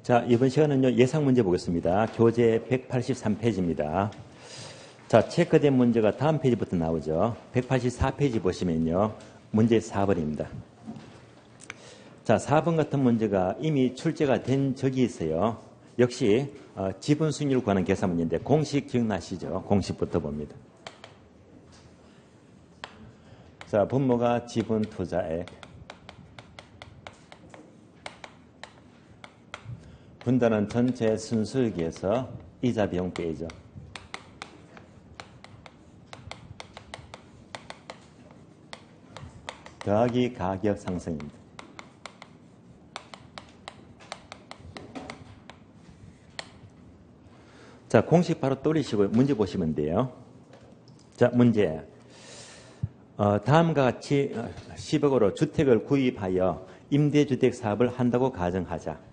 자, 이번 시간은요, 예상 문제 보겠습니다. 교재 183페이지입니다. 자, 체크된 문제가 다음 페이지부터 나오죠. 184페이지 보시면요, 문제 4번입니다. 자, 4번 같은 문제가 이미 출제가 된 적이 있어요. 역시 지분 수익률 구하는 계산 문제인데 공식 기억나시죠? 공식부터 봅니다. 자, 분모가 지분 투자액, 분단은 전체 순수익에서 이자 비용 빼죠. 더하기 가격 상승입니다. 자, 공식 바로 떠올리시고 문제 보시면 돼요. 자, 문제. 다음과 같이 10억으로 주택을 구입하여 임대주택 사업을 한다고 가정하자.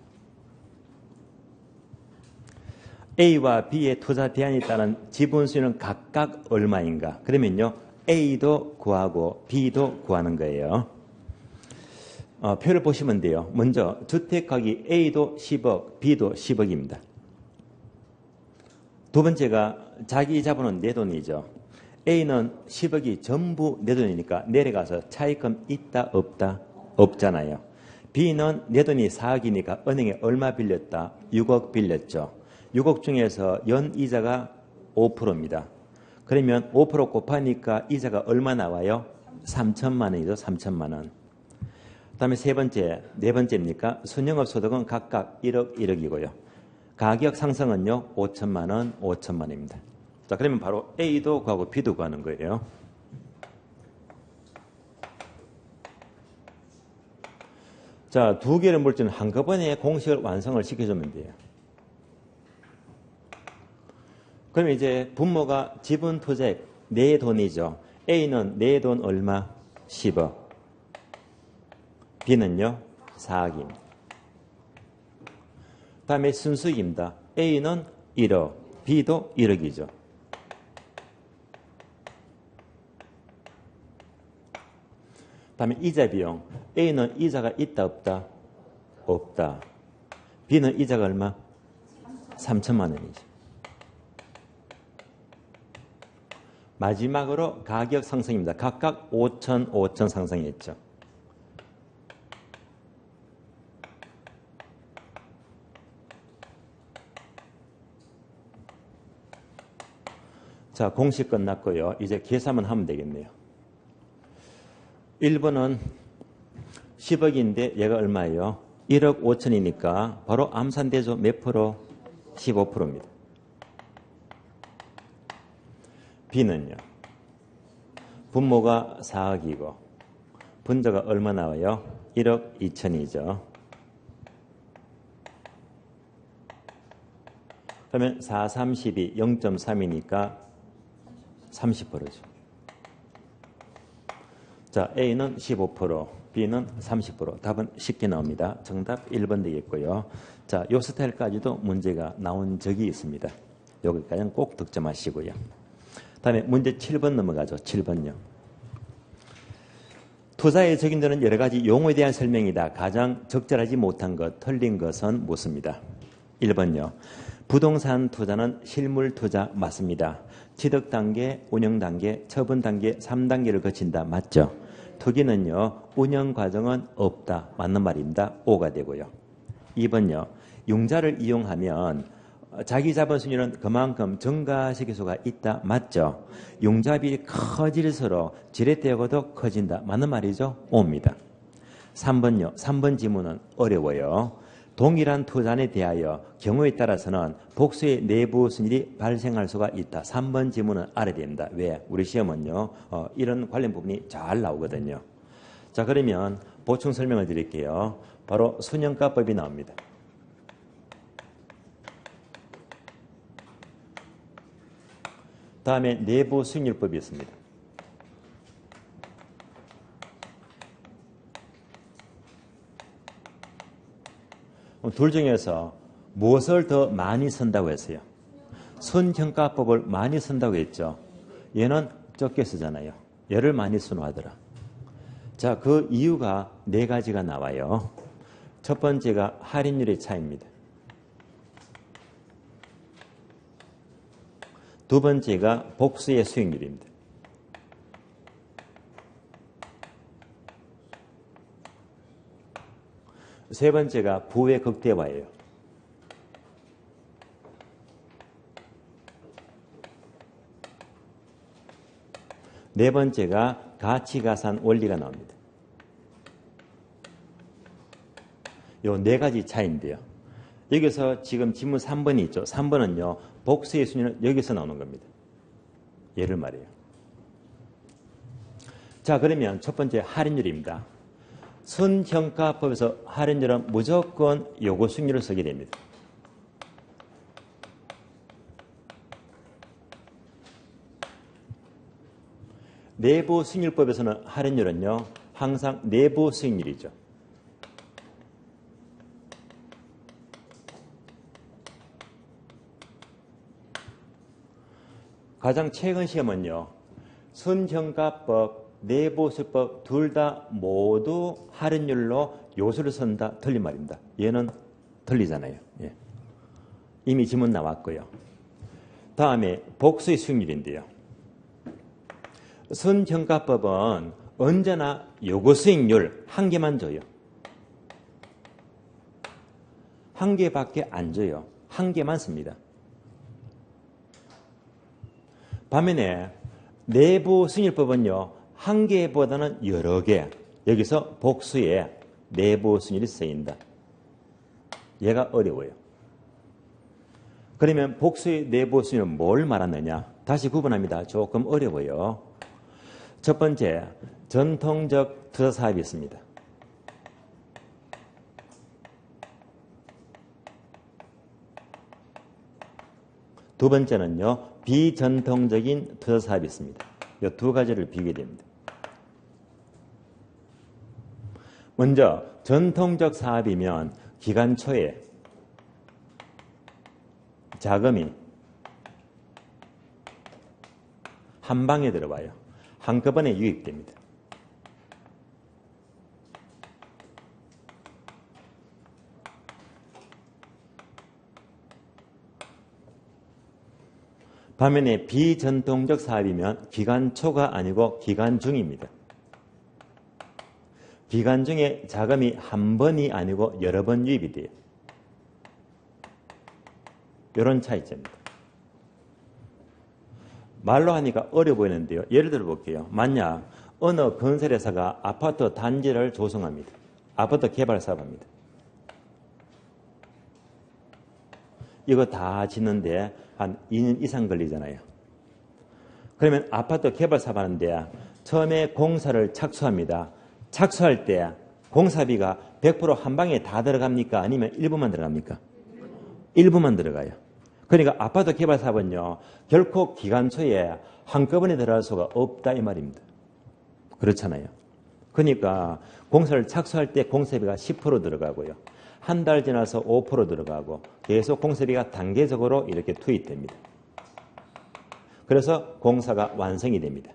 A와 B의 투자 대안에 따른 지분 수익은 각각 얼마인가? 그러면요, A도 구하고 B도 구하는 거예요. 표를 보시면 돼요. 먼저 주택 가격이 A도 10억, B도 10억입니다. 두 번째가 자기 자본은 내 돈이죠. A는 10억이 전부 내 돈이니까 내려가서 차익금 있다 없다? 없잖아요. B는 내 돈이 4억이니까 은행에 얼마 빌렸다? 6억 빌렸죠. 6억 중에서 연 이자가 5%입니다. 그러면 5% 곱하니까 이자가 얼마 나와요? 3천만 원이죠. 3천만 원. 그 다음에 세 번째, 네 번째입니까? 순영업 소득은 각각 1억, 1억이고요. 가격 상승은요, 5천만 원, 5천만 원입니다. 자, 그러면 바로 A도 구하고 B도 구하는 거예요. 자, 두 개를 물질은 한꺼번에 공식을 완성을 시켜주면 돼요. 그러면 이제 분모가 지분 투자액, 내 돈이죠. A는 내 돈 얼마? 10억. B는요, 4억입니다. 다음에 순수익입니다. A는 1억, B도 1억이죠. 다음에 이자 비용. A는 이자가 있다 없다? 없다. B는 이자가 얼마? 3천만 원이죠. 마지막으로 가격 상승입니다. 각각 5천, 5천 상승했죠. 자, 공식 끝났고요. 이제 계산만 하면 되겠네요. 1번은 10억인데 얘가 얼마예요? 1억 5천이니까 바로 암산되죠. 몇 프로? 15%입니다. B는요. 분모가 4억이고 분자가 얼마 나와요? 1억 2천이죠. 그러면 4, 32, 0.3이니까 30%죠. 자, A는 15%, B는 30%. 답은 쉽게 나옵니다. 정답 1번 되겠고요. 자, 요 스타일까지도 문제가 나온 적이 있습니다. 여기까지는 꼭 득점하시고요. 다음에 문제 7번 넘어가죠. 7번요. 투자에 적용되는 여러 가지 용어에 대한 설명이다. 가장 적절하지 못한 것, 틀린 것은 묻습니다. 1번요. 부동산 투자는 실물 투자 맞습니다. 취득 단계, 운영 단계, 처분 단계 3단계를 거친다. 맞죠? 투기는요. 운영 과정은 없다. 맞는 말입니다. O가 되고요. 2번요. 융자를 이용하면 자기 자본 수익률은 그만큼 증가시킬 수가 있다. 맞죠? 융자비율이 커질수록 지렛대고도 커진다. 맞는 말이죠? O입니다. 3번요. 3번 지문은 어려워요. 동일한 투자에 대하여 경우에 따라서는 복수의 내부 수익률이 발생할 수가 있다. 3번 지문은 알아야 됩니다. 왜? 우리 시험은요. 이런 관련 부분이 잘 나오거든요. 자, 그러면 보충 설명을 드릴게요. 바로 순영가법이 나옵니다. 다음에 내부 수익률법이 있습니다. 둘 중에서 무엇을 더 많이 쓴다고 했어요? 순형가법을 많이 쓴다고 했죠. 얘는 적게 쓰잖아요. 얘를 많이 순화하더라. 자, 그 이유가 네 가지가 나와요. 첫 번째가 할인율의 차이입니다. 두 번째가 복수의 수익률입니다. 세 번째가 부의 극대화예요. 네 번째가 가치가산 원리가 나옵니다. 요 네 가지 차이인데요. 여기서 지금 지문 3번이 있죠. 3번은요. 복수의 순위는 여기서 나오는 겁니다. 예를 말해요. 자, 그러면 첫 번째 할인율입니다. 선형가법에서 할인율은 무조건 요구 수익률을 쓰게 됩니다. 내부 수익률법에서는 할인율은요, 항상 내부 수익률이죠. 가장 최근 시험은요, 선형가법, 내부수익법 둘 다 모두 할인율로 요소를 쓴다. 틀린 말입니다. 얘는 틀리잖아요. 예. 이미 지문 나왔고요. 다음에 복수의 수익률인데요. 선형가법은 언제나 요구 수익률 한 개만 줘요. 한 개밖에 안 줘요. 한 개만 씁니다. 반면에 내부 수익률법은요. 한 개보다는 여러 개. 여기서 복수에 내부 수익률이 쓰인다. 얘가 어려워요. 그러면 복수의 내부 수익률은 뭘 말하느냐? 다시 구분합니다. 조금 어려워요. 첫 번째, 전통적 투자 사업이 있습니다. 두 번째는요, 비전통적인 투자 사업이 있습니다. 이 두 가지를 비교해야 됩니다. 먼저 전통적 사업이면 기간 초에 자금이 한 방에 들어와요. 한꺼번에 유입됩니다. 반면에 비전통적 사업이면 기간 초가 아니고 기간 중입니다. 기간 중에 자금이 한 번이 아니고 여러 번 유입이 돼요. 이런 차이점입니다. 말로 하니까 어려워 보이는데요. 예를 들어 볼게요. 만약 어느 건설회사가 아파트 단지를 조성합니다. 아파트 개발 사업합니다. 이거 다 짓는데 한 2년 이상 걸리잖아요. 그러면 아파트 개발 사업 하는데 처음에 공사를 착수합니다. 착수할 때 공사비가 100% 한 방에 다 들어갑니까? 아니면 일부만 들어갑니까? 일부만 들어가요. 그러니까 아파트 개발 사업은요. 결코 기간 초에 한꺼번에 들어갈 수가 없다 이 말입니다. 그렇잖아요. 그러니까 공사를 착수할 때 공사비가 10% 들어가고요. 한 달 지나서 5% 들어가고 계속 공사비가 단계적으로 이렇게 투입됩니다. 그래서 공사가 완성이 됩니다.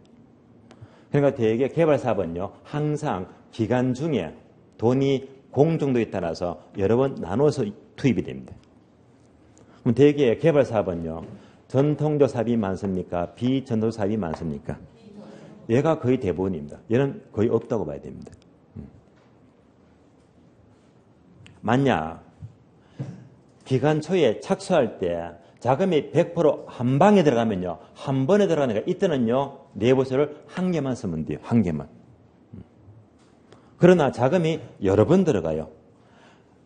그러니까 대개 개발 사업은요. 항상 기간 중에 돈이 공정도에 따라서 여러 번 나눠서 투입이 됩니다. 그럼 대개 개발 사업은요. 전통적 사업이 많습니까? 비전통적 사업이 많습니까? 얘가 거의 대부분입니다. 얘는 거의 없다고 봐야 됩니다. 만약 기간 초에 착수할 때 자금이 100% 한 방에 들어가면요. 한 번에 들어가니까 이때는요. 내부수를 한 개만 쓰면 돼요. 한 개만. 그러나 자금이 여러 번 들어가요.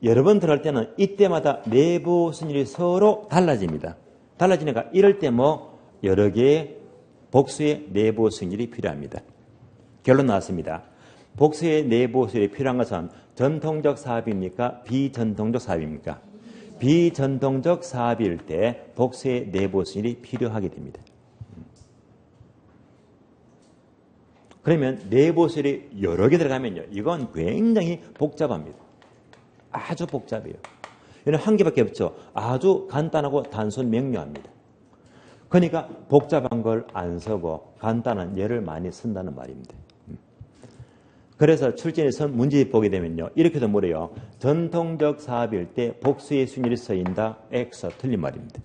여러 번 들어갈 때는 이때마다 내부 수익률이 서로 달라집니다. 달라지니까 이럴 때 뭐 여러 개의 복수의 내부 수익률이 필요합니다. 결론 나왔습니다. 복수의 내부 수익률이 필요한 것은 전통적 사업입니까? 비전통적 사업입니까? 비전통적 사업일 때 복수의 내부 수익률이 필요하게 됩니다. 그러면 내부 수익률이 여러 개 들어가면요. 이건 굉장히 복잡합니다. 아주 복잡해요. 얘는 한 개밖에 없죠. 아주 간단하고 단순 명료합니다. 그러니까 복잡한 걸 안 쓰고 간단한 예를 많이 쓴다는 말입니다. 그래서 출제에서 문제 보게 되면요. 이렇게도 물어요. 전통적 사업일 때 복수의 수익률이 쓰인다. X 틀린 말입니다.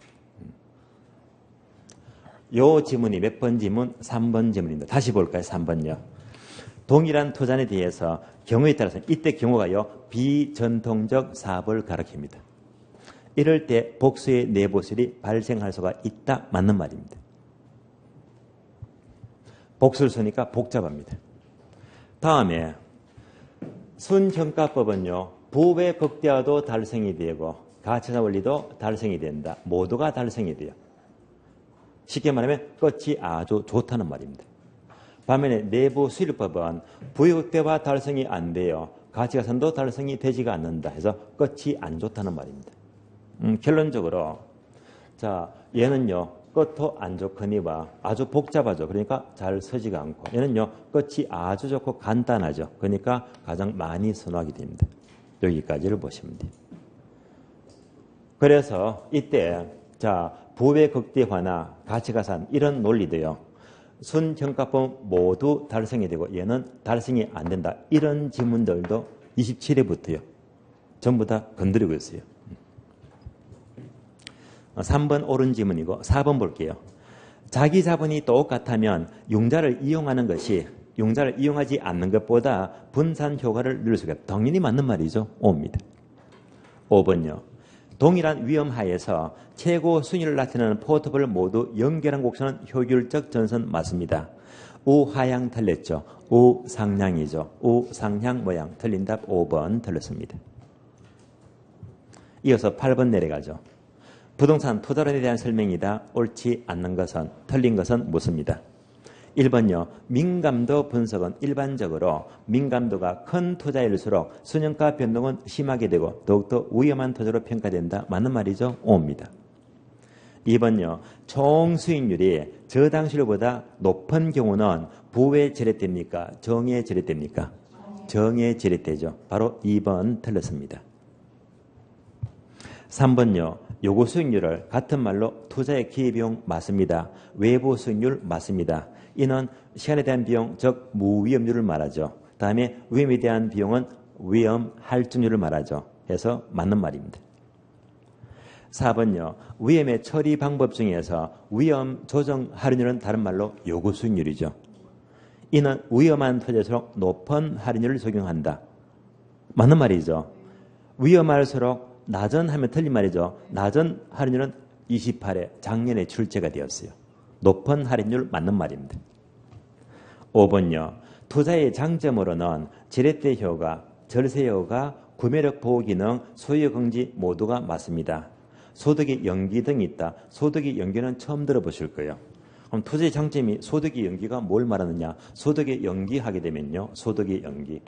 요 지문이 몇 번 지문? 3번 지문입니다. 다시 볼까요? 3번요. 동일한 토잔에 대해서 경우에 따라서 이때 경우가요. 비전통적 사업을 가리킵니다. 이럴 때 복수의 내보술이 발생할 수가 있다. 맞는 말입니다. 복수를 쓰니까 복잡합니다. 다음에 순형가법은요. 부의 극대화도 달성이 되고 가치사 원리도 달성이 된다. 모두가 달성이 돼요. 쉽게 말하면 끝이 아주 좋다는 말입니다. 반면에 내부수일법은 부의 극대화 달성이 안 돼요. 가치가산도 달성이 되지가 않는다 해서 끝이 안 좋다는 말입니다. 결론적으로 자 얘는요. 끝도 안 좋거니와 아주 복잡하죠. 그러니까 잘 서지가 않고 얘는요. 끝이 아주 좋고 간단하죠. 그러니까 가장 많이 선호하게 됩니다. 여기까지를 보시면 돼요. 그래서 이때 자 부의 극대화나 가치가산 이런 논리도요. 순형가법 모두 달성이 되고 얘는 달성이 안 된다. 이런 지문들도 27회부터요. 전부 다 건드리고 있어요. 3번 옳은 지문이고 4번 볼게요. 자기 자본이 똑같다면 융자를 이용하는 것이 융자를 이용하지 않는 것보다 분산 효과를 누릴 수가 없다. 당연히 맞는 말이죠. 5입니다. 5번요. 동일한 위험 하에서 최고 순위를 나타내는 포트를 모두 연결한 곡선은 효율적 전선 맞습니다. 우하향 틀렸죠. 우상향이죠. 우상향 모양 틀린 답 5번 틀렸습니다. 이어서 8번 내려가죠. 부동산 투자론에 대한 설명이다. 옳지 않는 것은 틀린 것은 묻습니다. 1번요. 민감도 분석은 일반적으로 민감도가 큰 투자일수록 순형가 변동은 심하게 되고 더욱더 위험한 투자로 평가된다. 맞는 말이죠. 5입니다. 2번요. 총 수익률이 저당시율보다 높은 경우는 부에 절약됩니까? 정에 절약됩니까? 정에 절약되죠. 바로 2번 틀렸습니다. 3번요. 요구 수익률을 같은 말로 투자의 기회비용 맞습니다. 외부 수익률 맞습니다. 이는 시간에 대한 비용, 즉 무위험률을 말하죠. 다음에 위험에 대한 비용은 위험 할증률을 말하죠. 해서 맞는 말입니다. 4번요. 위험의 처리 방법 중에서 위험 조정 할인율은 다른 말로 요구 수익률이죠. 이는 위험한 투자일수록 높은 할인율을 적용한다. 맞는 말이죠. 위험할수록 낮은 하면 틀린 말이죠. 낮은 할인율은 28회 작년에 출제가 되었어요. 높은 할인율 맞는 말입니다. 5번요. 투자의 장점으로는 지렛대 효과, 절세 효과, 구매력 보호 기능, 소유 긍지 모두가 맞습니다. 소득의 연기 등이 있다. 소득의 연기는 처음 들어보실 거예요. 그럼 투자의 장점이 소득의 연기가 뭘 말하느냐? 소득의 연기하게 되면요. 소득의 연기.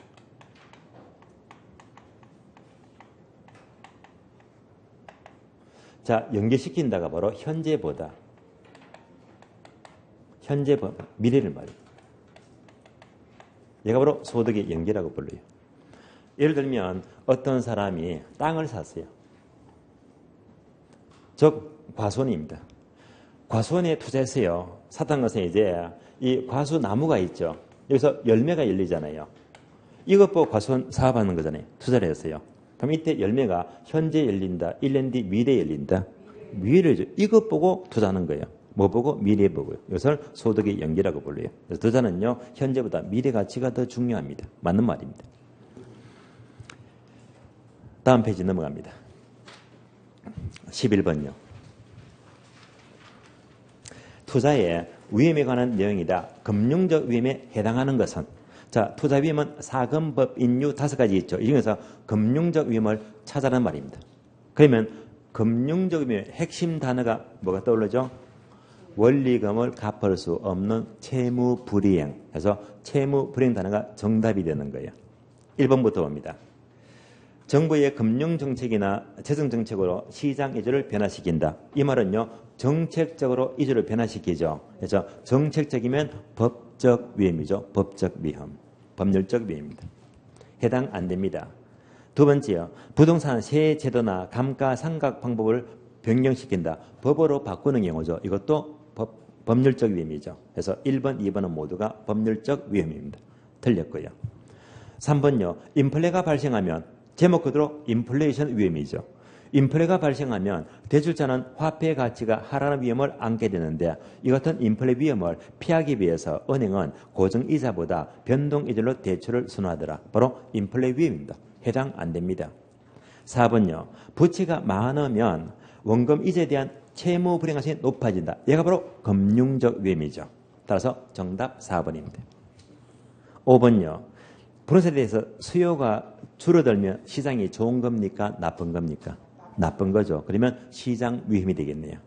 자, 연계시킨다가 바로 현재보다 미래를 말해요. 얘가 바로 소득의 연계라고 불러요. 예를 들면 어떤 사람이 땅을 샀어요. 즉 과수원입니다. 과수원에 투자했어요. 샀던 것은 이제 이 과수 나무가 있죠. 여기서 열매가 열리잖아요. 이것 보고 과수원 사업하는 거잖아요. 투자를 했어요. 그럼 이때 열매가 현재 열린다. 1년 뒤 미래에 열린다. 미래죠. 이것 보고 투자하는 거예요. 뭐 보고? 미래 보고요. 이것을 소득의 연계라고 불러요. 그래서 투자는요. 현재보다 미래 가치가 더 중요합니다. 맞는 말입니다. 다음 페이지 넘어갑니다. 11번요. 투자의 위험에 관한 내용이다. 금융적 위험에 해당하는 것은 자, 투자 위험은 사금법 인유 5가지 있죠. 이 중에서 금융적 위험을 찾아라는 말입니다. 그러면 금융적 위험의 핵심 단어가 뭐가 떠오르죠? 원리금을 갚을 수 없는 채무불이행. 그래서 채무불이행 단어가 정답이 되는 거예요. 1번부터 봅니다. 정부의 금융정책이나 재정정책으로 시장 이주를 변화시킨다. 이 말은요. 정책적으로 이주를 변화시키죠. 그래서 정책적이면 법적 위험이죠. 법적 위험. 법률적 위험입니다. 해당 안 됩니다. 두 번째요. 부동산 세제도나 감가상각 방법을 변경시킨다. 법으로 바꾸는 경우죠. 이것도 법률적 위험이죠. 그래서 1번, 2번은 모두가 법률적 위험입니다. 틀렸고요. 3번요. 인플레가 발생하면 제목 그대로 인플레이션 위험이죠. 인플레가 발생하면 대출자는 화폐 가치가 하락하는 위험을 안게 되는데 이 같은 인플레 위험을 피하기 위해서 은행은 고정이자보다 변동이자로 대출을 선호하더라. 바로 인플레 위험입니다. 해당 안 됩니다. 4번요. 부채가 많으면 원금 이자에 대한 채무 불이행 가능성이 높아진다. 얘가 바로 금융적 위험이죠. 따라서 정답 4번입니다. 5번요. 부동산에 대해서 수요가 줄어들면 시장이 좋은 겁니까? 나쁜 겁니까? 나쁜 거죠. 그러면 시장 위험이 되겠네요.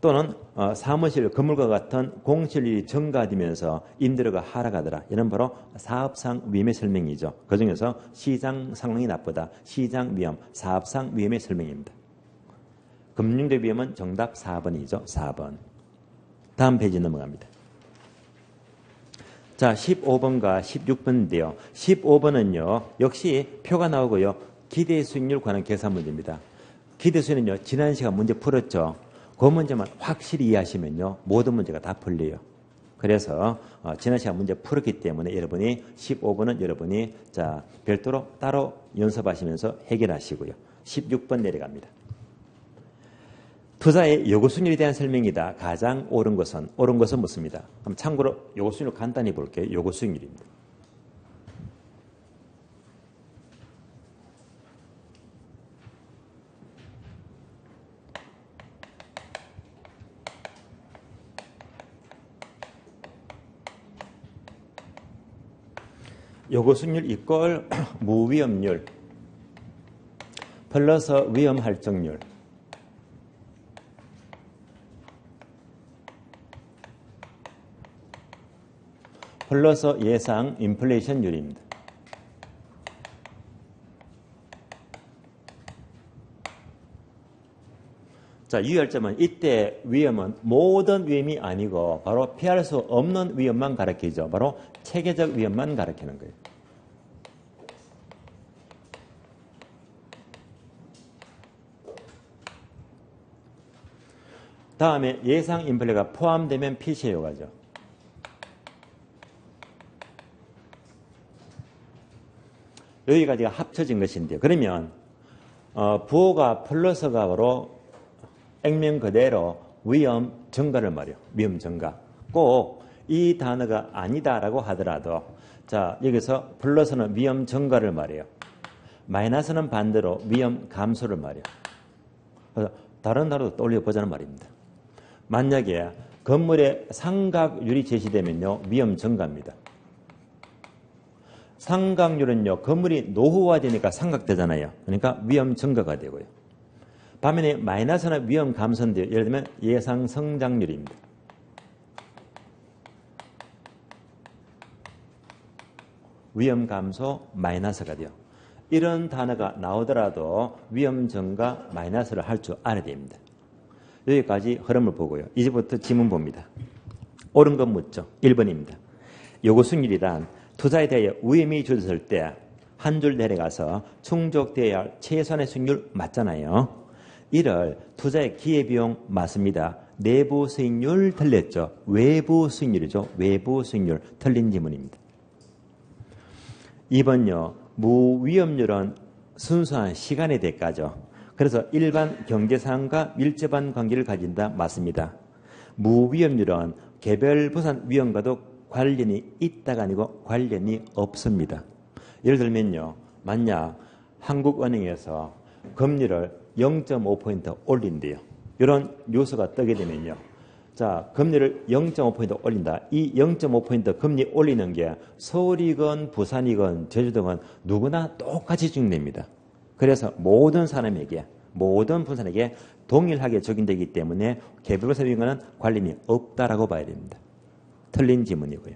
또는 사무실, 건물과 같은 공실률이 증가되면서 임대료가 하락하더라. 이는 바로 사업상 위험의 설명이죠. 그중에서 시장 상황이 나쁘다. 시장 위험, 사업상 위험의 설명입니다. 금융적 위험은 정답 4번이죠. 4번. 다음 페이지 넘어갑니다. 자, 15번과 16번인데요. 15번은요. 역시 표가 나오고요. 기대 수익률 관한 계산 문제입니다. 기대 수익률은요. 지난 시간 문제 풀었죠. 그 문제만 확실히 이해하시면요. 모든 문제가 다 풀려요. 그래서 지난 시간 문제 풀었기 때문에 여러분이 15번은 여러분이 자 별도로 따로 연습하시면서 해결하시고요. 16번 내려갑니다. 투자의 요구수익률에 대한 설명이다. 가장 옳은 것은 묻습니다. 그럼 참고로 요구수익률 간단히 볼게요. 요구수익률입니다. 요구수익률 이꼴 무위험률 플러스 위험할증률 플러스 예상 인플레이션율입니다. 자, 유의할 점은 이때 위험은 모든 위험이 아니고 바로 피할 수 없는 위험만 가리키죠. 바로 체계적 위험만 가리키는 거예요. 다음에 예상 인플레가 포함되면 피시에 요가죠. 여기까지가 합쳐진 것인데요. 그러면 부호가 플러스가 바로 액면 그대로 위험 증가를 말해요. 위험 증가. 꼭 이 단어가 아니다라고 하더라도 자 여기서 플러스는 위험 증가를 말해요. 마이너스는 반대로 위험 감소를 말해요. 그래서 다른 단어도 떠올려 보자는 말입니다. 만약에 건물의 상각률이 제시되면요. 위험 증가입니다. 상각률은요. 건물이 노후화되니까 삼각되잖아요. 그러니까 위험 증가가 되고요. 반면에 마이너스는 위험 감소인데요. 예를 들면 예상 성장률입니다. 위험 감소 마이너스가 돼요. 이런 단어가 나오더라도 위험 증가 마이너스를 할 줄 알아야 됩니다. 여기까지 흐름을 보고요. 이제부터 지문 봅니다. 옳은 건 묻죠. 1번입니다. 요구수익률이란 투자에 대해 위험이 줄었을 때 한 줄 내려가서 충족되어야 할 최소한의 수익률 맞잖아요. 이를 투자의 기회비용 맞습니다. 내부 수익률 틀렸죠. 외부 수익률이죠. 외부 수익률 틀린 지문입니다. 2번요. 무위험률은 순수한 시간의 대가죠. 그래서 일반 경제상황과 밀접한 관계를 가진다. 맞습니다. 무위험률은 개별 부산 위험과도 관련이 있다가 아니고 관련이 없습니다. 예를 들면요. 만약 한국은행에서 금리를 0.5포인트 올린대요. 이런 뉴스가 뜨게 되면요. 자, 금리를 0.5포인트 올린다. 이 0.5포인트 금리 올리는 게 서울이건 부산이건 제주도건 누구나 똑같이 적용됩니다. 그래서 모든 사람에게 모든 분산에게 동일하게 적용되기 때문에 개별부산 위험과는 관련이 없다라고 봐야 됩니다. 틀린 지문이고요.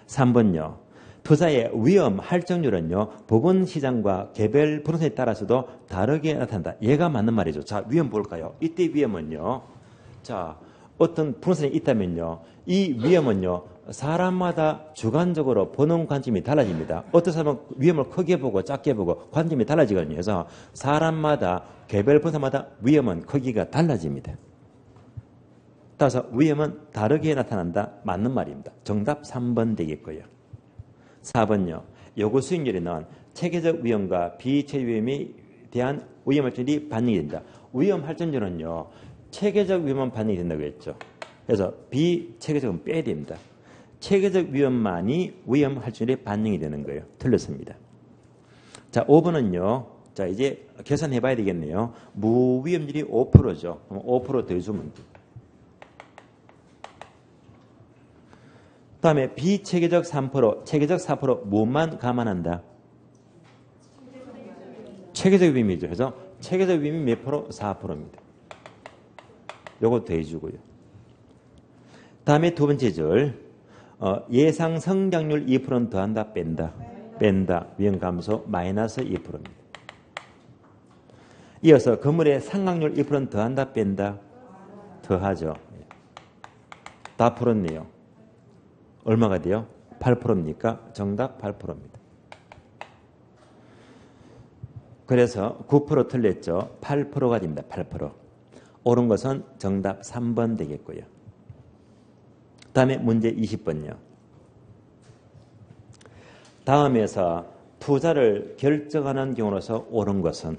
3번요. 투자의 위험 할증률은요. 부분시장과 개별 부동산에 따라서도 다르게 나타난다. 얘가 맞는 말이죠. 자, 위험 볼까요? 이때 위험은요. 자, 어떤 부동산이 있다면요. 이 위험은요. 사람마다 주관적으로 보는 관점이 달라집니다. 어떤 사람은 위험을 크게 보고 작게 보고 관점이 달라지거든요. 그래서 사람마다 개별 부동산마다 위험은 크기가 달라집니다. 따라서 위험은 다르게 나타난다. 맞는 말입니다. 정답 3번 되겠고요. 4번요. 요구 수익률에는 체계적 위험과 비체계 위험이 대한 위험 할증률이 반영이 된다. 위험 할증률은요, 체계적 위험만 반영이 된다고 했죠. 그래서 비체계적은 빼야 됩니다. 체계적 위험만이 위험 할증률에 반영이 되는 거예요. 틀렸습니다. 자, 5번은요. 자, 이제 계산해 봐야 되겠네요. 무위험률이 5%죠. 그럼 5% 더해주면 돼요. 다음에 비체계적 3%, 체계적 4% 무엇만 감안한다? 체계적 위험이죠. 그래서 체계적 위험이 몇 프로? 4%입니다. 요거 더해주고요. 다음에 두 번째 줄. 예상 성장률 2%는 더한다, 뺀다. 뺀다. 위험 감소 마이너스 2%입니다. 이어서 건물의 상각률 2%는 더한다, 뺀다. 더하죠. 다 풀었네요. 얼마가 돼요? 8%입니까? 정답 8%입니다. 그래서 9% 틀렸죠. 8%가 됩니다. 8%. 옳은 것은 정답 3번 되겠고요. 다음에 문제 20번요. 다음에서 투자를 결정하는 경우로서 옳은 것은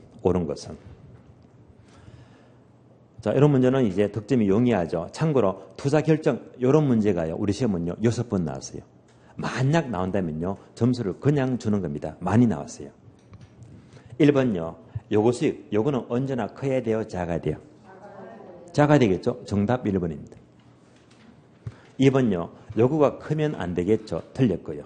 자, 이런 문제는 이제 득점이 용이하죠. 참고로 투자 결정 이런 문제가요. 우리 시험은요. 6번 나왔어요. 만약 나온다면요. 점수를 그냥 주는 겁니다. 많이 나왔어요. 1번요. 요거 수익. 요거는 언제나 커야 돼요? 작아야 돼요? 작아야 되겠죠? 정답 1번입니다. 2번요. 요거가 크면 안 되겠죠? 틀렸고요.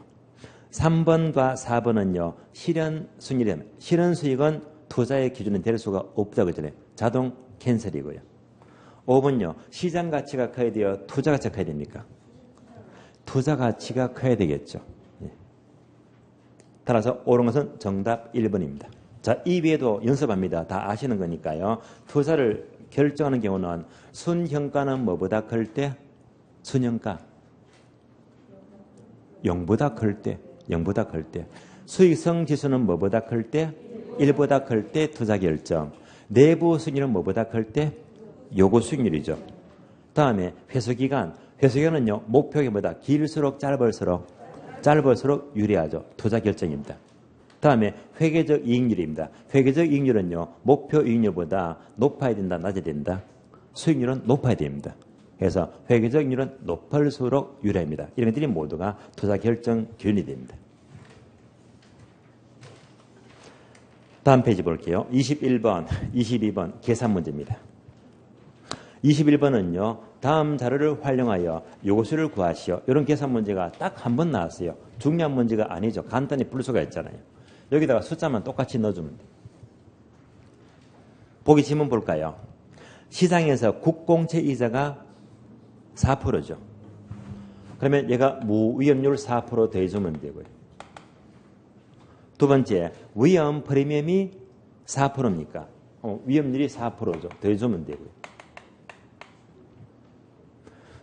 3번과 4번은요. 실현 수익이라면 실현 수익은 투자의 기준은 될 수가 없다고 그러잖아요. 자동 캔슬이고요. 5번요. 시장 가치가 커야 돼요? 투자 가치가 커야 됩니까? 투자 가치가 커야 되겠죠. 예. 따라서 옳은 것은 정답 1번입니다. 자, 이 외에도 연습합니다. 다 아시는 거니까요. 투자를 결정하는 경우는 순형가는 뭐보다 클 때? 순형가. 0보다 클 때. 0보다 클 때. 수익성 지수는 뭐보다 클 때? 1보다 클 때 투자 결정. 내부 수익률은 뭐보다 클 때? 요거 수익률이죠. 다음에 회수기간. 회수기간은요. 목표기보다 길수록 짧을수록 유리하죠. 투자 결정입니다. 다음에 회계적 이익률입니다. 회계적 이익률은요. 목표 이익률보다 높아야 된다, 낮아야 된다. 수익률은 높아야 됩니다. 그래서 회계적 이익률은 높을수록 유리합니다. 이런 것들이 모두가 투자 결정 기준이 됩니다. 다음 페이지 볼게요. 21번, 22번 계산 문제입니다. 21번은요. 다음 자료를 활용하여 요수를 구하시오. 이런 계산 문제가 딱 한 번 나왔어요. 중요한 문제가 아니죠. 간단히 풀 수가 있잖아요. 여기다가 숫자만 똑같이 넣어주면 돼요. 보기 지문 볼까요? 시장에서 국공채 이자가 4%죠. 그러면 얘가 무위험률 4% 더해주면 되고요. 두 번째, 위험 프리미엄이 4%입니까? 위험률이 4%죠. 더해주면 되고요.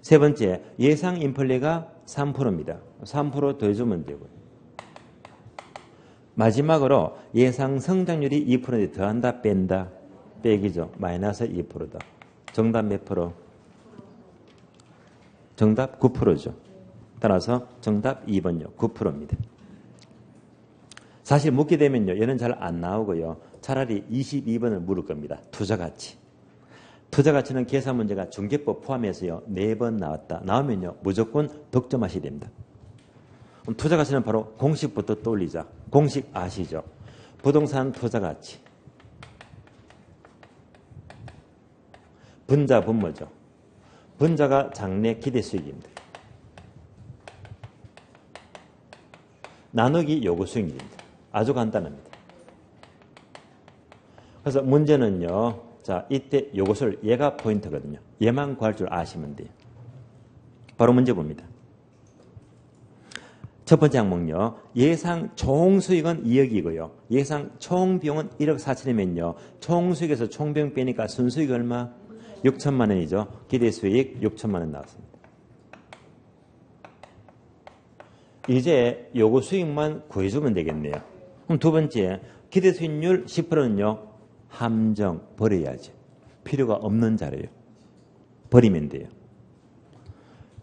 세 번째, 예상 인플레가 3%입니다. 3% 더해주면 되고요. 마지막으로 예상 성장률이 2%인데 더한다, 뺀다, 빼기죠. 마이너스 2%다. 정답 몇 프로? 정답 9%죠. 따라서 정답 2번요. 9%입니다. 사실 묻게 되면요. 얘는 잘 안 나오고요. 차라리 22번을 물을 겁니다. 투자가치. 투자가치는 계산 문제가 중개법 포함해서요. 4번 나왔다. 나오면요. 무조건 득점하셔야 됩니다. 그럼 투자가치는 바로 공식부터 떠올리자. 공식 아시죠? 부동산 투자가치. 분자 분모죠. 분자가 장래 기대수익입니다. 나누기 요구 수익률입니다. 아주 간단합니다. 그래서 문제는요. 자, 이때 요것을 얘가 포인트거든요. 얘만 구할 줄 아시면 돼요. 바로 문제 봅니다. 첫 번째 항목요. 예상 총수익은 2억이고요. 예상 총비용은 1억 4천이면요. 총수익에서 총비용 빼니까 순수익 얼마? 6천만 원이죠. 기대수익 6천만 원 나왔습니다. 이제 요거 수익만 구해주면 되겠네요. 그럼 두 번째, 기대수익률 10%는요. 함정, 버려야지. 필요가 없는 자료예요. 버리면 돼요.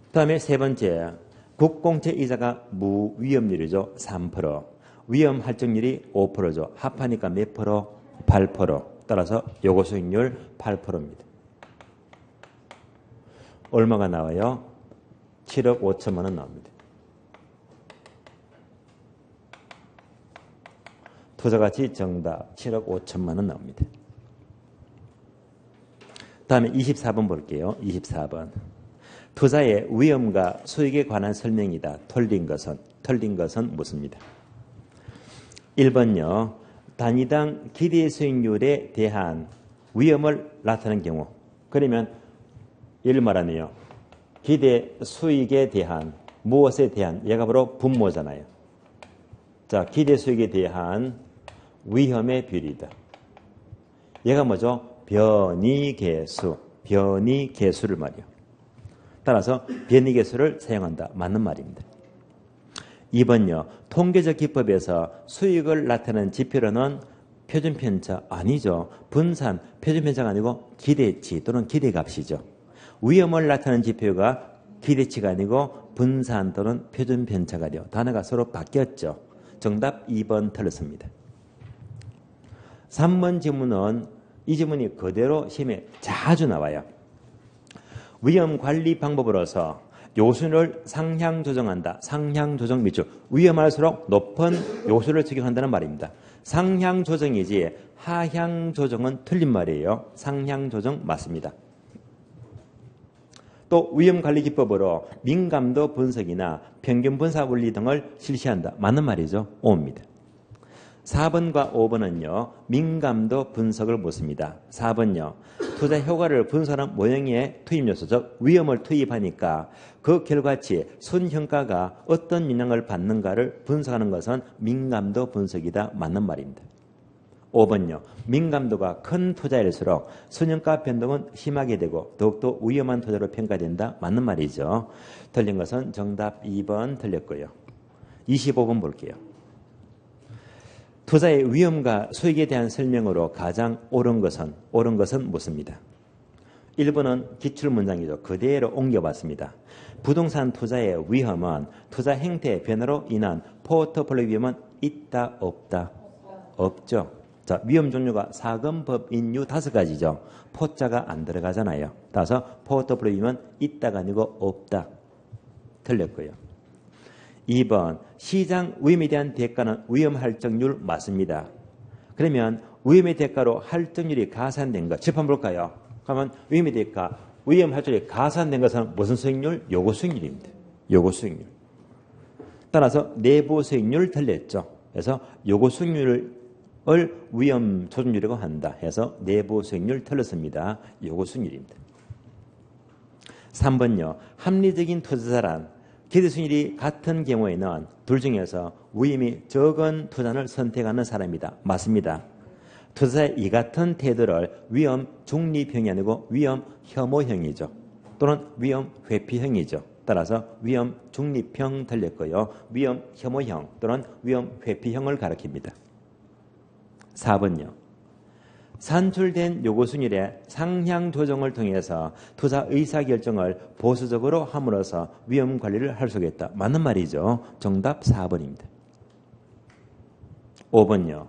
그 다음에 세 번째, 국공채 이자가 무위험률이죠. 3%. 위험 할증률이 5%죠. 합하니까 몇 프로? 8%. 따라서 요거 수익률 8%입니다. 얼마가 나와요? 7억 5천만 원 나옵니다. 투자가치 정답 7억 5천만 원 나옵니다. 다음에 24번 볼게요. 24번. 투자의 위험과 수익에 관한 설명이다. 틀린 것은 무엇입니다? 1번요. 단위당 기대 수익률에 대한 위험을 나타내는 경우. 그러면 예를 말하면요. 기대 수익에 대한 무엇에 대한 얘가 바로 분모잖아요. 자, 기대 수익에 대한 위험의 비율이다. 얘가 뭐죠? 변이계수를 말이요. 따라서 변이계수를 사용한다. 맞는 말입니다. 2번요. 통계적 기법에서 수익을 나타내는 지표로는 표준편차 아니죠. 분산, 표준편차가 아니고 기대치 또는 기대값이죠. 위험을 나타내는 지표가 기대치가 아니고 분산 또는 표준편차가 돼요. 단어가 서로 바뀌었죠. 정답 2번 틀렸습니다. 3번 질문은 이 질문이 그대로 시험에 자주 나와요. 위험 관리 방법으로서 요수를 상향 조정한다. 상향 조정 밑줄. 위험할수록 높은 요수를 적용한다는 말입니다. 상향 조정이지 하향 조정은 틀린 말이에요. 상향 조정 맞습니다. 또 위험 관리 기법으로 민감도 분석이나 평균 분사 원리 등을 실시한다. 맞는 말이죠. O입니다. 4번과 5번은요. 민감도 분석을 묻습니다. 4번요. 투자 효과를 분석하는 모형의 투입 요소, 즉 위험을 투입하니까 그 결과치, 순형가가 어떤 영향을 받는가를 분석하는 것은 민감도 분석이다. 맞는 말입니다. 5번요. 민감도가 큰 투자일수록 순형가 변동은 심하게 되고 더욱더 위험한 투자로 평가된다. 맞는 말이죠. 틀린 것은 정답 2번 틀렸고요. 25번 볼게요. 투자의 위험과 수익에 대한 설명으로 가장 옳은 것은 무엇입니다? 1번은 기출문장이죠. 그대로 옮겨봤습니다. 부동산 투자의 위험은 투자 행태 변화로 인한 포트폴리오 위험은 있다, 없다? 없죠. 자, 위험 종류가 사금, 법, 인유 5가지죠. 포자가 안 들어가잖아요. 따라서 포트폴리오 위험은 있다가 아니고 없다. 틀렸고요. 2번 시장 위험에 대한 대가는 위험 할증률 맞습니다. 그러면 위험의 대가로 할증률이 가산된 것 칠판 볼까요? 그러면 위험의 대가, 위험 할증률이 가산된 것은 무슨 수익률? 요거 수익률입니다. 요거 수익률. 따라서 내부 수익률 틀렸죠. 그래서 요거 수익률을 위험 조정률이라고 한다. 해서 내부 수익률 틀렸습니다. 요거 수익률입니다. 3번요. 합리적인 투자자란 기대 수익률이 같은 경우에는 둘 중에서 위험이 적은 투자를 선택하는 사람이다. 맞습니다. 투자자의 이 같은 태도를 위험 중립형이 아니고 위험 혐오형이죠. 또는 위험 회피형이죠. 따라서 위험 중립형 틀렸고요. 위험 혐오형 또는 위험 회피형을 가리킵니다. 4번요. 산출된 요구 수익률의 상향 조정을 통해서 투자 의사결정을 보수적으로 함으로써 위험 관리를 할 수 있겠다. 맞는 말이죠. 정답 4번입니다. 5번요.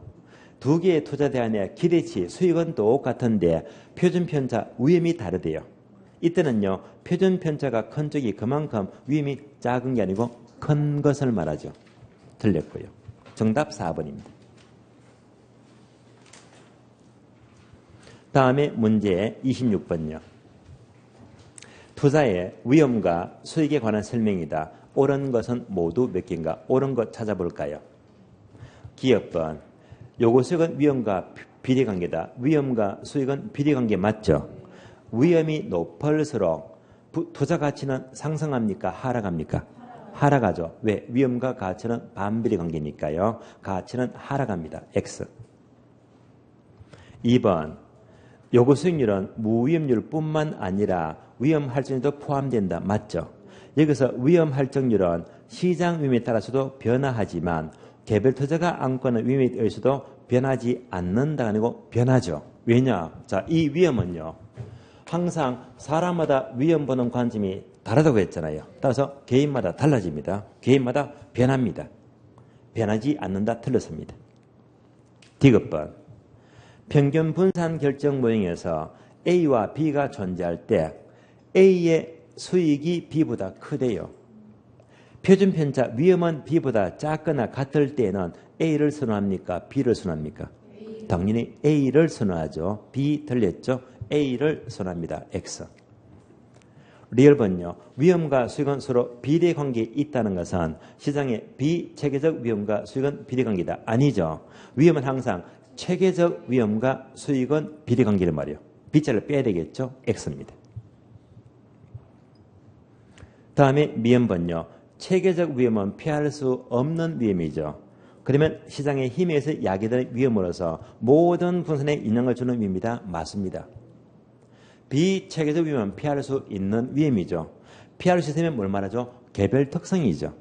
두 개의 투자 대안의 기대치, 수익은 똑같은데 표준편차 위험이 다르대요. 이때는요. 표준편차가 큰 쪽이 그만큼 위험이 작은 게 아니고 큰 것을 말하죠. 틀렸고요. 정답 4번입니다. 다음에 문제 26번요. 투자의 위험과 수익에 관한 설명이다. 옳은 것은 모두 몇 개인가? 옳은 것 찾아볼까요? 기업번. 요구 수익은 위험과 비례관계다. 위험과 수익은 비례관계 맞죠? 위험이 높을수록 투자 가치는 상승합니까? 하락합니까? 하락하죠. 왜? 위험과 가치는 반비례관계니까요. 가치는 하락합니다. X. 2번. 요구 수익률은 무위험률뿐만 아니라 위험 할증률도 포함된다. 맞죠? 여기서 위험 할증률은 시장 위험에 따라서도 변화하지만 개별 투자가 안고 있는 위험에 의해서도 변하지 않는다가 아니고 변하죠. 왜냐? 자, 이 위험은요. 항상 사람마다 위험 보는 관점이 다르다고 했잖아요. 따라서 개인마다 달라집니다. 개인마다 변합니다. 변하지 않는다. 틀렸습니다. 디귿번. 평균 분산 결정 모형에서 A와 B가 존재할 때 A의 수익이 B보다 크대요. 표준 편차 위험은 B보다 작거나 같을 때에는 A를 선호합니까? B를 선호합니까? 당연히 A를 선호하죠. B 들렸죠? A를 선호합니다. X. 리얼번요. 위험과 수익은 서로 비례관계에 있다는 것은 시장의 비체계적 위험과 수익은 비례관계다. 아니죠. 위험은 항상 체계적 위험과 수익은 비례관계란 말이에요. B자를 빼야 되겠죠? X입니다. 다음에 미연번요. 체계적 위험은 피할 수 없는 위험이죠. 그러면 시장의 힘에 의해서 야기되는 위험으로서 모든 분산에 영향을 주는 위험이다. 맞습니다. 비체계적 위험은 피할 수 있는 위험이죠. 피할 수 있으면 뭘 말하죠? 개별 특성이죠.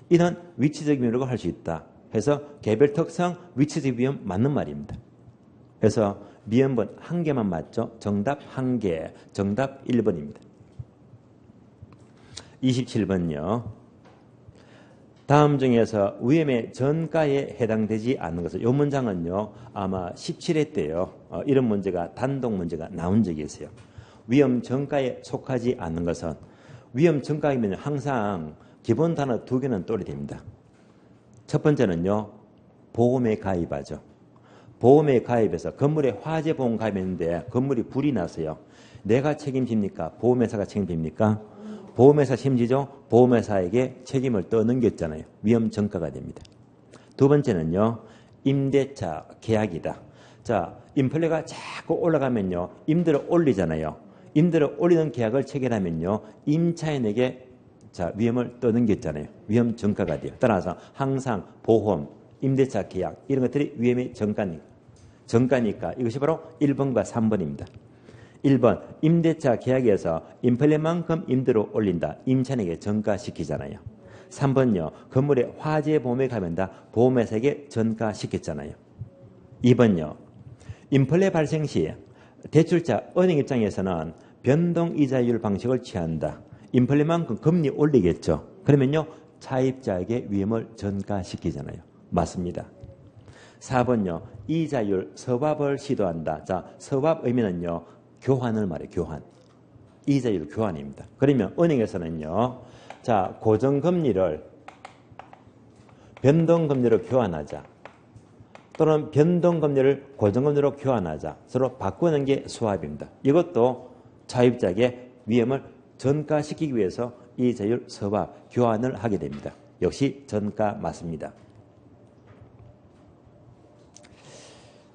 이는 위치적 위험이라고 할 수 있다. 그래서 개별 특성, 위치적 위험 맞는 말입니다. 그래서 미연번 한 개만 맞죠? 정답 한 개. 정답 1번입니다. 27번요. 다음 중에서 위험의 전가에 해당되지 않는 것은 이 문장은요. 아마 17회 때요. 이런 문제가 단독 문제가 나온 적이 있어요. 위험 전가에 속하지 않는 것은 위험 전가이면 항상 기본 단어 두 개는 떠올려야 됩니다. 첫 번째는요. 보험에 가입하죠. 보험에 가입해서 건물에 화재 보험 가입했는데 건물이 불이 났어요. 내가 책임집니까? 보험회사가 책임집니까? 보험회사 책임지죠. 보험회사에게 책임을 떠넘겼잖아요. 위험 전가가 됩니다. 두 번째는요. 임대차 계약이다. 자, 인플레가 자꾸 올라가면요. 임대를 올리잖아요. 임대를 올리는 계약을 체결하면요. 임차인에게 자, 위험을 떠넘겼잖아요. 위험 전가가 돼요. 따라서 항상 보험, 임대차 계약 이런 것들이 위험의 전가니까 이것이 바로 1번과 3번입니다. 1번 임대차 계약에서 인플레만큼 임대를 올린다. 임차인에게 전가시키잖아요. 3번요. 건물에 화재 보험에 가면 다 보험회사에게 전가시켰잖아요. 2번요. 인플레 발생 시 대출자 은행 입장에서는 변동이자율 방식을 취한다. 인플레만큼 금리 올리겠죠. 그러면요. 차입자에게 위험을 전가시키잖아요. 맞습니다. 4번요. 이자율 서합을 시도한다. 자, 서합 의미는요. 교환을 말해요. 교환. 이자율 교환입니다. 그러면 은행에서는요. 자, 고정금리를 변동금리로 교환하자. 또는 변동금리를 고정금리로 교환하자. 서로 바꾸는 게 수합입니다. 이것도 차입자에게 위험을 전가시키기 위해서 이자율 서합 교환을 하게 됩니다. 역시 전가 맞습니다.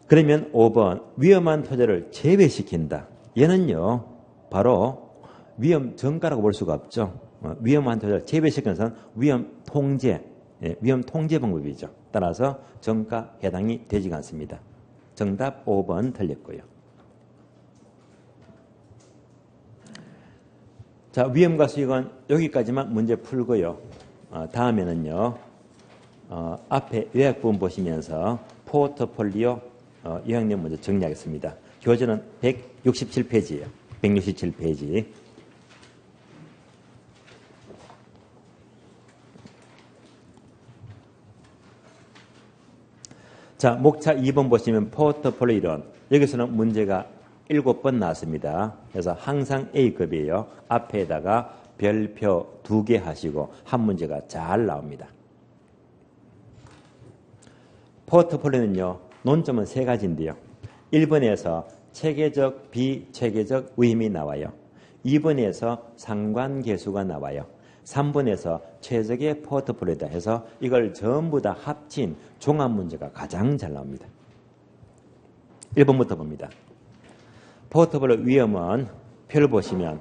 그러면 5번 위험한 토지를 제외시킨다. 얘는요. 바로 위험 전가라고 볼 수가 없죠. 위험한 토지를 제외시키는 것은 위험 통제, 위험 통제 방법이죠. 따라서 전가 해당이 되지 않습니다. 정답 5번 틀렸고요. 자, 위험과 수익은 여기까지만 문제 풀고요. 다음에는요. 앞에 요약 부분 보시면서 포트폴리오 요약력 문제 정리하겠습니다. 교재는 167페이지예요. 167페이지. 자, 목차 2번 보시면 포트폴리오 이론. 여기서는 문제가 7번 나왔습니다. 그래서 항상 A급이에요. 앞에다가 별표 2개 하시고 한 문제가 잘 나옵니다. 포트폴리오는요. 논점은 3가지인데요. 1번에서 체계적, 비체계적 위험이 나와요. 2번에서 상관계수가 나와요. 3번에서 최적의 포트폴리오다 해서 이걸 전부 다 합친 종합문제가 가장 잘 나옵니다. 1번부터 봅니다. 포트폴리오 위험은 표를 보시면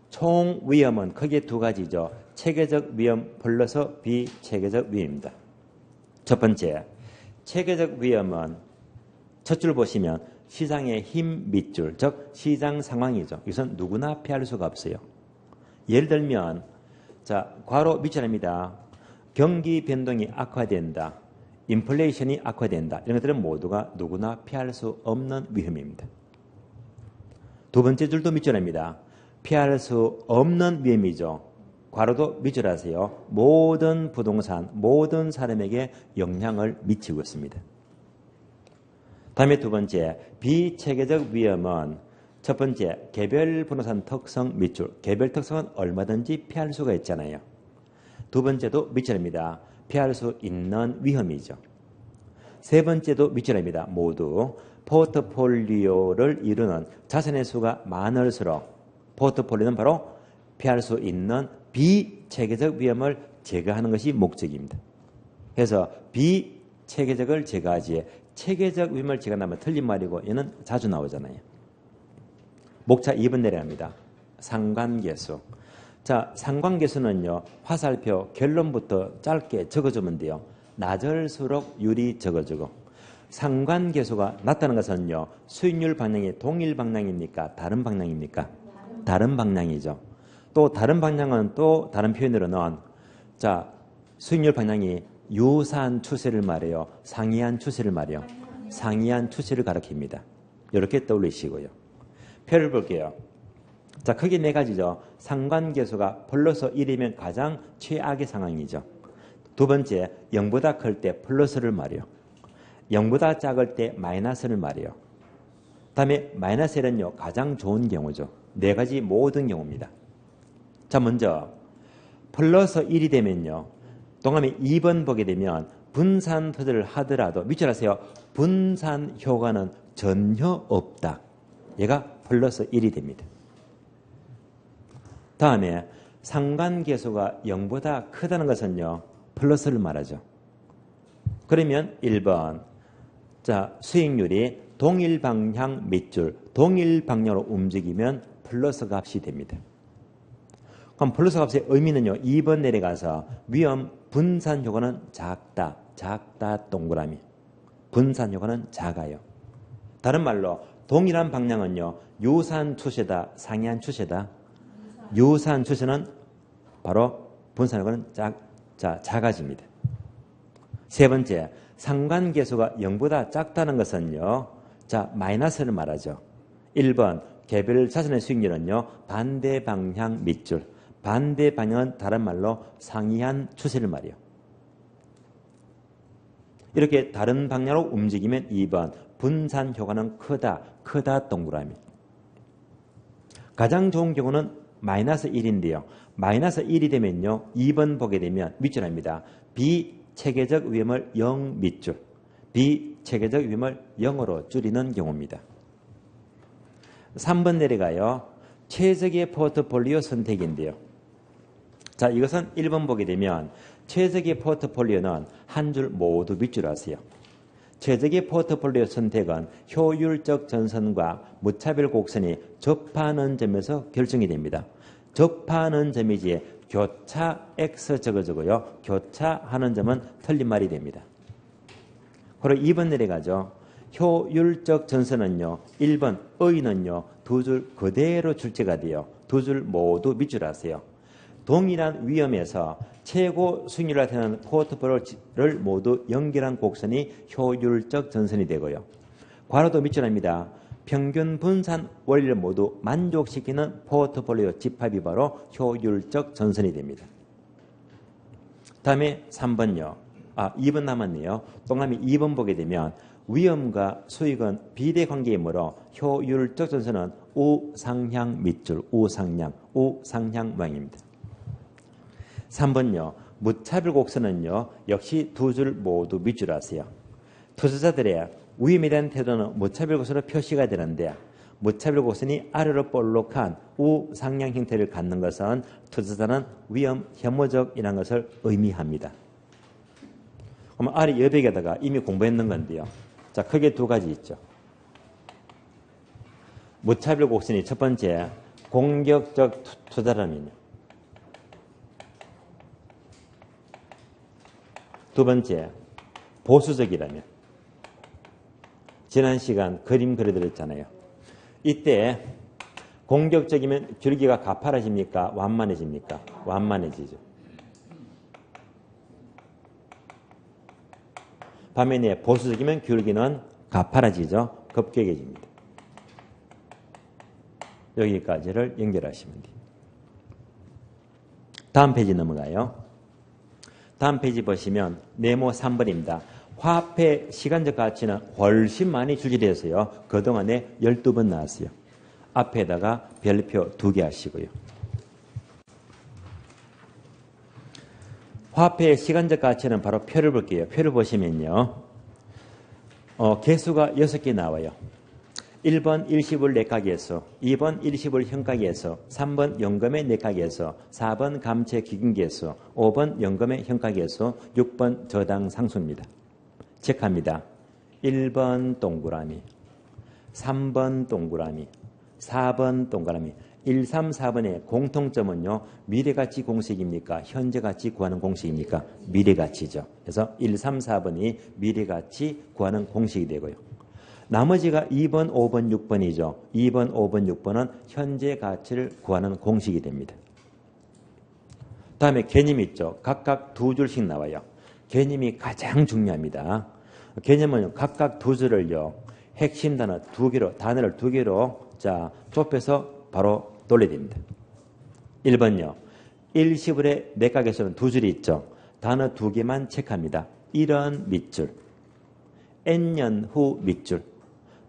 총 위험은 크게 2가지죠. 체계적 위험 플러스 비체계적 위험입니다. 첫 번째, 체계적 위험은 첫 줄 보시면 시장의 힘 밑줄, 즉 시장 상황이죠. 이것은 누구나 피할 수가 없어요. 예를 들면 자, 괄호 밑줄입니다. 경기 변동이 악화된다. 인플레이션이 악화된다. 이런 것들은 모두가 누구나 피할 수 없는 위험입니다. 두 번째 줄도 밑줄입니다. 피할 수 없는 위험이죠. 괄호도 밑줄하세요. 모든 부동산, 모든 사람에게 영향을 미치고 있습니다. 다음에 두 번째, 비체계적 위험은 첫 번째, 개별 부동산 특성 밑줄. 개별 특성은 얼마든지 피할 수가 있잖아요. 두 번째도 밑줄입니다. 피할 수 있는 위험이죠. 세 번째도 밑줄입니다. 모두 포트폴리오를 이루는 자산의 수가 많을수록 포트폴리오는 바로 피할 수 있는 비체계적 위험을 제거하는 것이 목적입니다. 그래서 비체계적을 제거하지 체계적 위험을 제거하면 틀린 말이고 얘는 자주 나오잖아요. 목차 2번 내려갑니다. 상관계수. 자, 상관계수는요. 화살표 결론부터 짧게 적어주면 돼요. 낮을수록 유리 적어주고. 상관계수가 낮다는 것은요. 수익률 방향이 동일 방향입니까? 다른 방향입니까? 다른 방향이죠. 또 다른 방향은 또 다른 표현으로는 자, 수익률 방향이 유사한 추세를 말해요. 상이한 추세를 말해요. 상이한 추세를 가리킵니다. 이렇게 떠올리시고요. 표를 볼게요. 자, 크게 네 가지죠. 상관계수가 플러스 1이면 가장 최악의 상황이죠. 두 번째, 0보다 클 때 플러스를 말해요. 0보다 작을 때 마이너스를 말해요. 다음에 마이너스 1은요. 가장 좋은 경우죠. 네 가지 모든 경우입니다. 자, 먼저 플러스 1이 되면요. 동그라미 2번 보게 되면 분산 투자를 하더라도 밑줄 하세요. 분산 효과는 전혀 없다. 얘가 플러스 1이 됩니다. 다음에 상관계수가 0보다 크다는 것은요. 플러스를 말하죠. 그러면 1번 자, 수익률이 동일 방향 밑줄, 동일 방향으로 움직이면 플러스 값이 됩니다. 그럼 플러스 값의 의미는요. 2번 내려가서 위험 분산 효과는 작다. 작다 동그라미. 분산 효과는 작아요. 다른 말로 동일한 방향은요. 유사한 추세다. 상이한 추세다. 유사한 추세는 바로 분산 효과는 작아집니다. 세 번째, 상관계수가 0보다 작다는 것은요. 자, 마이너스를 말하죠. 1번, 개별 자산의 수익률은요. 반대 방향 밑줄. 반대 방향은 다른 말로 상이한 추세를 말이요. 이렇게 다른 방향으로 움직이면 2번, 분산 효과는 크다. 크다 동그라미. 가장 좋은 경우는 마이너스 1인데요. 마이너스 1이 되면요. 2번 보게 되면 밑줄입니다. 비체계적 위험을 0 밑줄. 비체계적 위험을 0으로 줄이는 경우입니다. 3번 내려가요. 최적의 포트폴리오 선택인데요. 자, 이것은 1번 보게 되면 최적의 포트폴리오는 한 줄 모두 밑줄 하세요. 최적의 포트폴리오 선택은 효율적 전선과 무차별 곡선이 접하는 점에서 결정이 됩니다. 접하는 점이지 교차 X 적어주고요. 교차하는 점은 틀린 말이 됩니다. 그리고 2번 내려가죠. 효율적 전선은요. 1번 의는요. 두 줄 그대로 출제가 돼요. 두 줄 모두 밑줄 하세요. 동일한 위험에서 최고 수익률을 나타내는 포트폴리오를 모두 연결한 곡선이 효율적 전선이 되고요. 괄호도 밑줄합니다. 평균 분산 원리를 모두 만족시키는 포트폴리오 집합이 바로 효율적 전선이 됩니다. 다음에 3번요. 2번 남았네요. 동그라미 2번 보게 되면 위험과 수익은 비대관계이므로 효율적 전선은 우상향 밑줄, 우상향 모양입니다. 3번요. 무차별 곡선은요. 역시 두 줄 모두 밑줄 하세요. 투자자들의 위험에 대한 태도는 무차별 곡선으로 표시가 되는데 무차별 곡선이 아래로 볼록한 우상향 형태를 갖는 것은 투자자는 위험 혐오적이라는 것을 의미합니다. 그럼 아래 여백에다가 이미 공부했는 건데요. 자, 크게 두 가지 있죠. 무차별 곡선이 첫 번째 공격적 투자라면요. 두 번째, 보수적이라면. 지난 시간 그림 그려드렸잖아요. 이때 공격적이면 줄기가 가파라집니까? 완만해집니까? 완만해지죠. 반면에 보수적이면 줄기는 가파라지죠. 급격해집니다. 여기까지를 연결하시면 돼요. 다음 페이지 넘어가요. 다음 페이지 보시면 네모 3번입니다. 화폐 시간적 가치는 훨씬 많이 출제되어서요. 그동안에 12번 나왔어요. 앞에다가 별표 2개 하시고요. 화폐의 시간적 가치는 바로 표를 볼게요. 표를 보시면요. 개수가 6개 나와요. 1번 일시불 내각에서, 2번 일시불 현각에서, 3번 연금의 내각에서, 4번 감채 기금계수, 5번 연금의 현각에서, 6번 저당 상수입니다. 체크합니다. 1번 동그라미, 3번 동그라미, 4번 동그라미. 1, 3, 4번의 공통점은요. 미래가치 공식입니까? 현재가치 구하는 공식입니까? 미래가치죠. 그래서 1, 3, 4번이 미래가치 구하는 공식이 되고요. 나머지가 2번, 5번, 6번이죠. 2번, 5번, 6번은 현재 가치를 구하는 공식이 됩니다. 다음에 개념이 있죠. 각각 2줄씩 나와요. 개념이 가장 중요합니다. 개념은 각각 2줄을요. 핵심 단어 2개로, 단어를 2개로 자 좁혀서 바로 돌려야 됩니다. 1번요. 일시불의 내각에서는 2줄이 있죠. 단어 2개만 체크합니다. 이런 밑줄, N년 후 밑줄.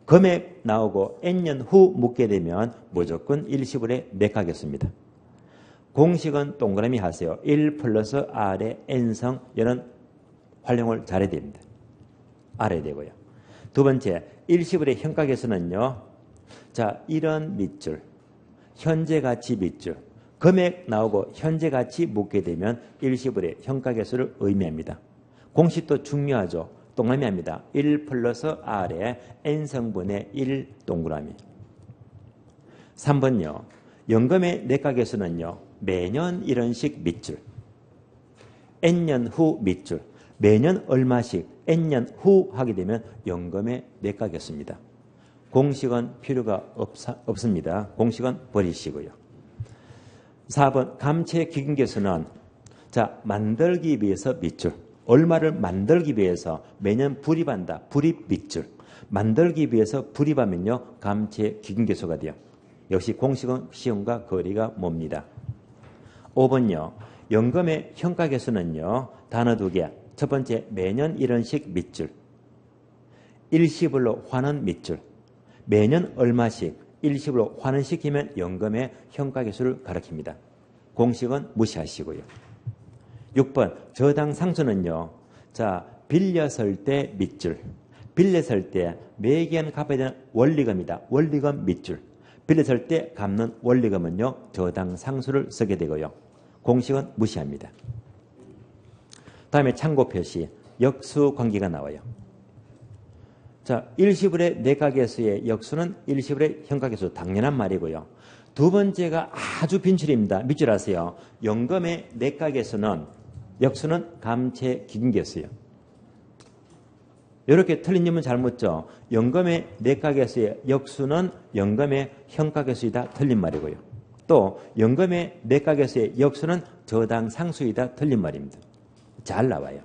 금액 나오고 N년 후 묻게 되면 무조건 일시불의 내각이었습니다. 공식은 동그라미 하세요. 1 플러스 R의 N성, 이런 활용을 잘해야 됩니다. 알아야 되고요. 두 번째, 일시불의 현각에서는요. 자, 이런 밑줄, 현재 가치 밑줄, 금액 나오고 현재 가치 묻게 되면 일시불의 현가계수를 의미합니다. 공식도 중요하죠. 동그라미 합니다. 1 플러스 R의 N성분의 1 동그라미. 3번요. 연금의 내각계수는요. 매년 이런 식 밑줄, N년 후 밑줄, 매년 얼마씩 N년 후 하게 되면 연금의 내각계수입니다. 공식은 필요가 없습니다. 공식은 버리시고요. 4번 감채 기금계수는 자 만들기 위해서 밑줄, 얼마를 만들기 위해서 매년 불입한다. 불입 밑줄. 만들기 위해서 불입하면요. 감채 기금계수가 돼요. 역시 공식은 시험과 거리가 멉니다. 5번요. 연금의 현가계수는요. 단어 2개. 첫 번째 매년 이런 식 밑줄, 일시불로 환원 밑줄. 매년 얼마씩 일시불로 환원시키면 연금의 현가계수를 가리킵니다. 공식은 무시하시고요. 6번 저당 상수는요. 자 빌렸을 때 밑줄, 빌렸을 때 매기한 갚아야 되는 원리금이다. 원리금 밑줄. 빌렸을 때 갚는 원리금은요. 저당 상수를 쓰게 되고요. 공식은 무시합니다. 다음에 참고 표시 역수 관계가 나와요. 자, 일시불의 내각계수의 역수는 일시불의 현가계수, 당연한 말이고요. 두 번째가 아주 빈출입니다. 밑줄 아세요? 연금의 내각계수는 역수는 감채 기금계수예요. 이렇게 틀린 점은 잘 묻죠. 연금의 내각계수의 역수는 연금의 현가계수이다. 틀린 말이고요. 또 연금의 내각계수의 역수는 저당 상수이다. 틀린 말입니다. 잘 나와요.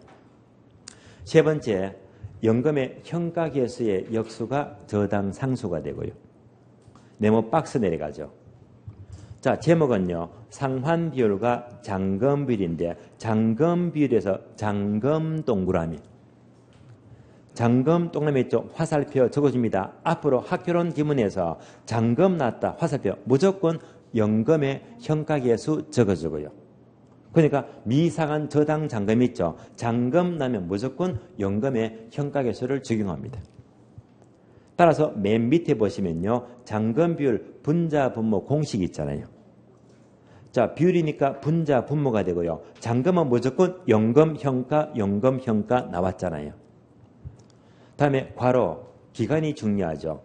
세 번째, 연금의 현가계수의 역수가 저당 상수가 되고요. 네모 박스 내려가죠. 자, 제목은요. 상환 비율과 잔금 비율인데 잔금 비율에서 잔금 동그라미. 잔금 동그라미 있죠. 화살표 적어줍니다. 앞으로 학교론 지문에서 잔금 났다. 화살표 무조건 연금의 현가계수 적어주고요. 그러니까 미상한 저당 잔금 있죠. 잔금 나면 무조건 연금의 현가계수를 적용합니다. 따라서 맨 밑에 보시면요. 잔금 비율 분자 분모 공식이 있잖아요. 자, 비율이니까 분자 분모가 되고요. 잔금은 무조건 연금 현가 나왔잖아요. 다음에 괄호 기간이 중요하죠.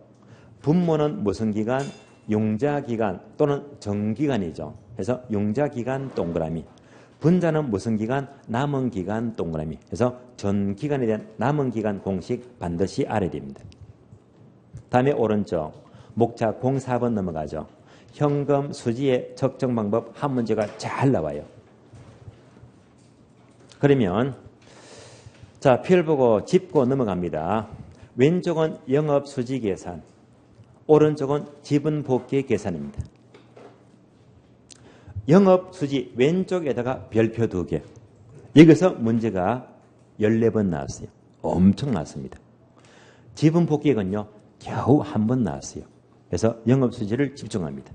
분모는 무슨 기간? 용자기간 또는 정기간이죠. 그래서 용자기간 동그라미. 분자는 무슨 기간? 남은 기간 동그라미. 그래서 전 기간에 대한 남은 기간 공식 반드시 알아야 됩니다. 다음에 오른쪽 목차 04번 넘어가죠. 현금 수지의 적정 방법 한 문제가 잘 나와요. 그러면 자 표를 보고 짚고 넘어갑니다. 왼쪽은 영업수지 계산, 오른쪽은 지분 복귀 계산입니다. 영업수지 왼쪽에다가 별표 2개. 여기서 문제가 14번 나왔어요. 엄청 났습니다. 지분 복귀액은요, 겨우 한 번 나왔어요. 그래서 영업수지를 집중합니다.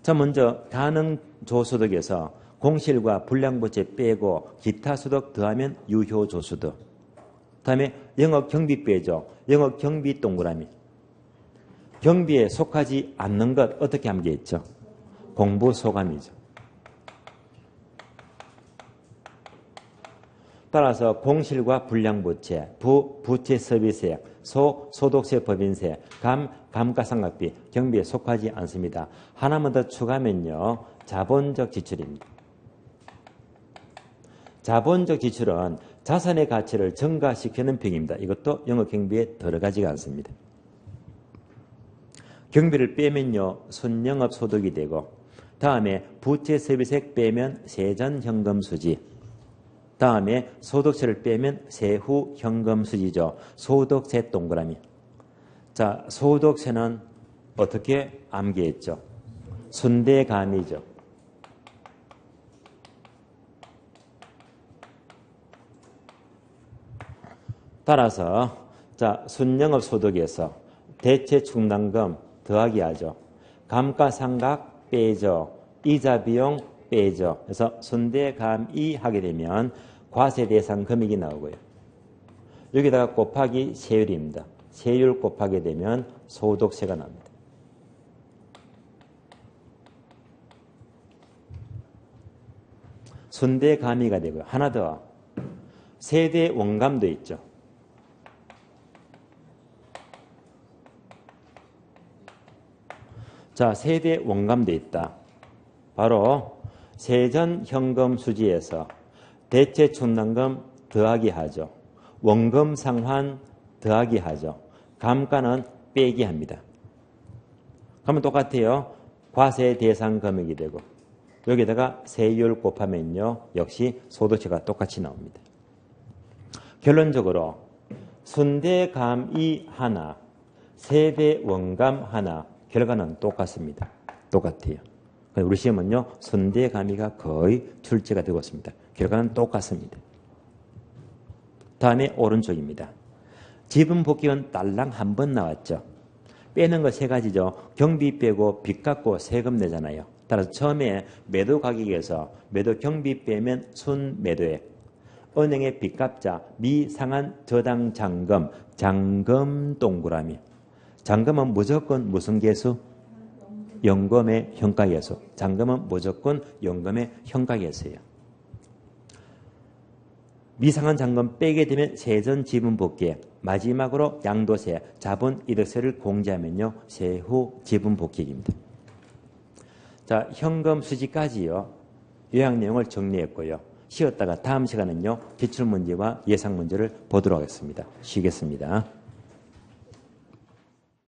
자, 먼저 가능조소득에서 공실과 불량부채 빼고 기타 소득 더하면 유효조소득. 다음에 영업경비 빼죠. 영업경비 동그라미. 경비에 속하지 않는 것 어떻게 함께했죠? 공부소감이죠. 따라서 공실과 불량부채, 부채 서비스액, 소득세 법인세, 감가상각비, 경비에 속하지 않습니다. 하나만 더 추가하면요, 자본적 지출입니다. 자본적 지출은 자산의 가치를 증가시키는 병입니다. 이것도 영업경비에 들어가지가 않습니다. 경비를 빼면요, 순영업 소득이 되고, 다음에 부채 서비스액 빼면 세전현금수지, 다음에 소득세를 빼면 세후 현금수지죠. 소득세 동그라미. 자, 소득세는 어떻게 암기했죠? 순대감이죠. 따라서 자, 순영업 소득에서 대체 충당금 더하기 하죠. 감가상각 빼죠. 이자 비용 빼죠. 그래서 순대감이 하게 되면 과세 대상 금액이 나오고요. 여기다가 곱하기 세율입니다. 세율 곱하게 되면 소득세가 나옵니다. 순대감이가 되고요. 하나 더, 세대 원감도 있죠. 자, 세대 원감도 있다. 바로 세전 현금 수지에서 대체 충당금 더하기 하죠. 원금 상환 더하기 하죠. 감가는 빼기 합니다. 그러면 똑같아요. 과세 대상 금액이 되고 여기다가 세율 곱하면요, 역시 소득세가 똑같이 나옵니다. 결론적으로 순대감이 하나, 세대 원감 하나, 결과는 똑같습니다. 똑같아요. 우리 시험은요, 순대감이가 거의 출제가 되고 있습니다. 결과는 똑같습니다. 다음에 오른쪽입니다. 지분 복귀는 딸랑 한 번 나왔죠. 빼는 거 세 가지죠. 경비 빼고 빚 갚고 세금 내잖아요. 따라서 처음에 매도 가격에서 매도 경비 빼면 순매도액, 은행에 빚 갚자 미상한 저당 잔금, 잔금 동그라미. 잔금은 무조건 무슨 계수? 연금의 현가계수. 잔금은 무조건 연금의 현가계수예요. 미상한 잔금 빼게 되면 세전 지분 복귀액, 마지막으로 양도세, 자본이득세를 공제하면요, 세후 지분 복귀액입니다. 자, 현금 수지까지요, 요약 내용을 정리했고요. 쉬었다가 다음 시간은요, 기출문제와 예상문제를 보도록 하겠습니다. 쉬겠습니다.